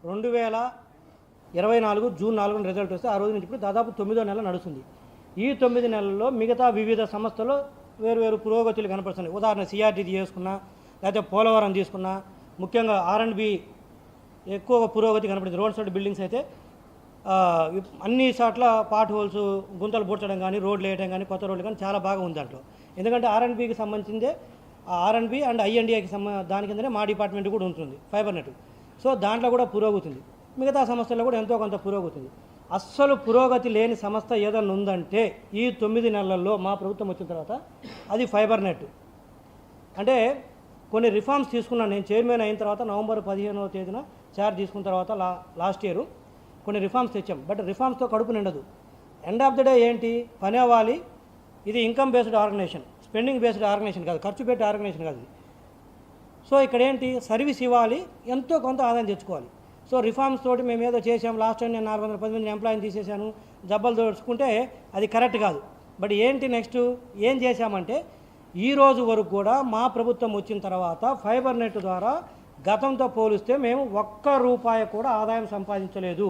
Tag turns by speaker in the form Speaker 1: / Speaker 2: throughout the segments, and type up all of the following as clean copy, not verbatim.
Speaker 1: 2024 June 4 result వస్తే ఆ రోజు నుంచి ఇప్పుడు దాదాపు 9వ నెల నడుస్తుంది. ఈ 9 నెలల్లో మిగతా వివిధ సంస్థలు వేరు పురోగతులు కనపడుతున్నాయి. ఉదాహరణ సిఆర్టీ తీసుకున్నా, లేకపోతే పోలవరం తీసుకున్నా, ముఖ్యంగా R&B ఎక్కువ పురోగతి కనపడింది. రోడ్ సైడ్ బిల్డింగ్స్ అయితే అన్ని చోట్ల పాట్ హోల్స్, గుంతలు పూడ్చడం కానీ, రోడ్లు వేయడం కానీ, కొత్త రోడ్లు కానీ చాలా బాగా ఉంది దాంట్లో. ఎందుకంటే R&Bకి సంబంధించిందే R&B అండ్ I&Dకి దాని కిందనే మా డిపార్ట్మెంట్ కూడా ఉంటుంది, ఫైబర్ నెట్. సో దాంట్లో కూడా పురోగతుంది. మిగతా సంస్థల్లో కూడా ఎంతో కొంత పురోగతుంది. అస్సలు పురోగతి లేని సంస్థ ఏదైనా ఉందంటే ఈ 9 నెలల్లో మా ప్రభుత్వం వచ్చిన తర్వాత అది ఫైబర్ నెట్. అంటే కొన్ని రిఫార్మ్స్ తీసుకున్నాను నేను చైర్మన్ అయిన తర్వాత. నవంబర్ 15వ తేదీన చార్జ్ తీసుకున్న తర్వాత లాస్ట్ ఇయర్ కొన్ని రిఫార్మ్స్ తెచ్చాం. బట్ రిఫార్మ్స్తో కడుపు నిండదు. ఎండ్ ఆఫ్ ద డే ఏంటి, పని అవ్వాలి. ఇది income based organisation, spending based organisation కాదు, ఖర్చు పెట్టే ఆర్గనైజేషన్ కాదు. సో ఇక్కడ ఏంటి, సర్వీస్ ఇవ్వాలి, ఎంతో కొంత ఆదాయం తెచ్చుకోవాలి. సో రిఫార్మ్స్ తోటి మేము ఏదో చేసాం, లాస్ట్ టైం నేను 410 మంది ఎంప్లాయీని తీసేసాను, జబ్బలు దోచుకుంటే అది కరెక్ట్ కాదు. బట్ ఏంటి నెక్స్ట్ ఏం చేశామంటే ఈ రోజు వరకు కూడా మా ప్రభుత్వం వచ్చిన తర్వాత ఫైబర్ నెట్ ద్వారా గతంతో పోలిస్తే మేము ₹1 కూడా ఆదాయం సంపాదించలేదు.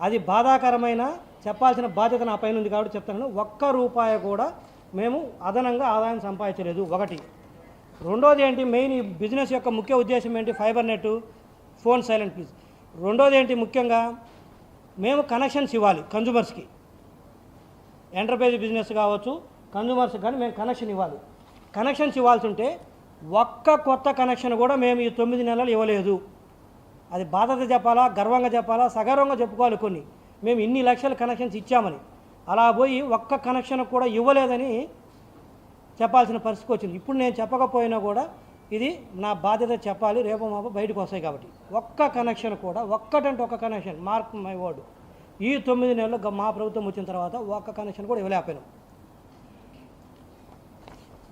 Speaker 1: అది బాధాకరమైన, చెప్పాల్సిన బాధ్యత నా పైన ఉంది కాబట్టి చెప్తాను. ₹1 కూడా మేము అదనంగా ఆదాయం సంపాదించలేదు. ఒకటి. రెండోది ఏంటి, మెయిన్ ఈ బిజినెస్ యొక్క ముఖ్య ఉద్దేశం ఏంటి, fibre net. Phone silent please. రెండోది ఏంటి, ముఖ్యంగా మేము కనెక్షన్స్ ఇవ్వాలి కన్జ్యూమర్స్కి. ఎంటర్ప్రైజ్ బిజినెస్ కావచ్చు, కన్జ్యూమర్స్ కానీ మేము కనెక్షన్ ఇవ్వాలి. కనెక్షన్స్ ఇవ్వాల్సి ఉంటే ఒక్క కొత్త కనెక్షన్ కూడా మేము ఈ 9 నెలలు ఇవ్వలేదు. అది బాధ్యత చెప్పాలా, గర్వంగా చెప్పాలా, సగర్వంగా చెప్పుకోవాలి. కొన్ని మేము ఇన్ని లక్షల కనెక్షన్స్ ఇచ్చామని, అలా పోయి ఒక్క కనెక్షన్ కూడా ఇవ్వలేదని చెప్పాల్సిన పరిస్థితి వచ్చింది. ఇప్పుడు నేను చెప్పకపోయినా కూడా ఇది నా బాధ్యత చెప్పాలి, రేపు మాపు బయటకు వస్తాయి కాబట్టి. ఒక్క కనెక్షన్ కూడా, ఒక్కటంటే ఒక్క కనెక్షన్, మార్క్ మై వర్డ్, ఈ 9 నెలలు మా ప్రభుత్వం వచ్చిన తర్వాత ఒక్క కనెక్షన్ కూడా ఇవ్వలేకపోయినాం.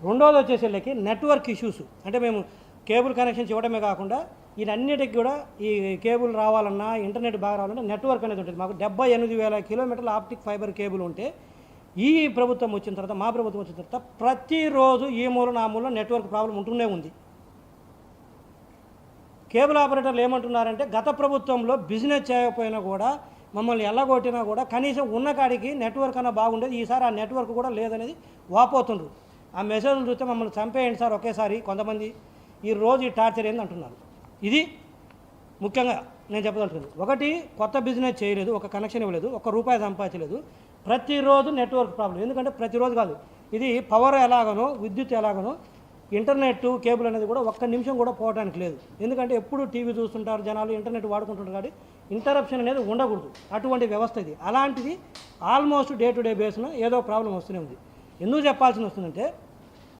Speaker 1: రెండోది వచ్చేసరికి నెట్వర్క్ ఇష్యూస్. అంటే మేము కేబుల్ కనెక్షన్స్ ఇవ్వడమే కాకుండా వీటన్నిటికి కూడా ఈ కేబుల్ రావాలన్నా, ఇంటర్నెట్ బాగా రావాలన్నా నెట్వర్క్ అనేది ఉంటుంది. మాకు 78,000 కిలోమీటర్ల ఆప్టిక్ ఫైబర్ కేబుల్ ఉంటే ఈ ప్రభుత్వం వచ్చిన తర్వాత, మా ప్రభుత్వం వచ్చిన తర్వాత ప్రతిరోజు ఈ మూల ఆ మూల నెట్వర్క్ ప్రాబ్లం ఉంటూనే ఉంది. కేబుల్ ఆపరేటర్లు ఏమంటున్నారంటే గత ప్రభుత్వంలో బిజినెస్ చేయకపోయినా కూడా, మమ్మల్ని ఎల్లగొట్టినా కూడా కనీసం ఉన్న కాడికి నెట్వర్క్ అన్నా బాగుండేది, ఈసారి ఆ నెట్వర్క్ కూడా లేదనేది వాపోతుండ్రు. ఆ మెసేజ్లు చూస్తే మమ్మల్ని చంపేయండి సార్ ఒకేసారి కొంతమంది, ఈ రోజు ఈ టార్చర్ ఏంది అంటున్నారు. ఇది ముఖ్యంగా నేను చెప్పదలుచుకుంది. ఒకటి, కొత్త బిజినెస్ చేయలేదు, ఒక కనెక్షన్ ఇవ్వలేదు, ₹1 సంపాదించలేదు. ప్రతిరోజు నెట్వర్క్ ప్రాబ్లం. ఎందుకంటే ప్రతిరోజు కాదు, ఇది పవర్ ఎలాగనో, విద్యుత్ ఎలాగనో, ఇంటర్నెట్ కేబుల్ అనేది కూడా ఒక్క నిమిషం కూడా పోవడానికి లేదు. ఎందుకంటే ఎప్పుడు టీవీ చూస్తుంటారు జనాలు, ఇంటర్నెట్ వాడుకుంటుంటారు కాబట్టి ఇంటరప్షన్ అనేది ఉండకూడదు. అటువంటి వ్యవస్థ ఇది. అలాంటిది ఆల్మోస్ట్ డే టు డే బేస్లో ఏదో ప్రాబ్లం వస్తూనే ఉంది. ఎందుకు చెప్పాల్సి వస్తుందంటే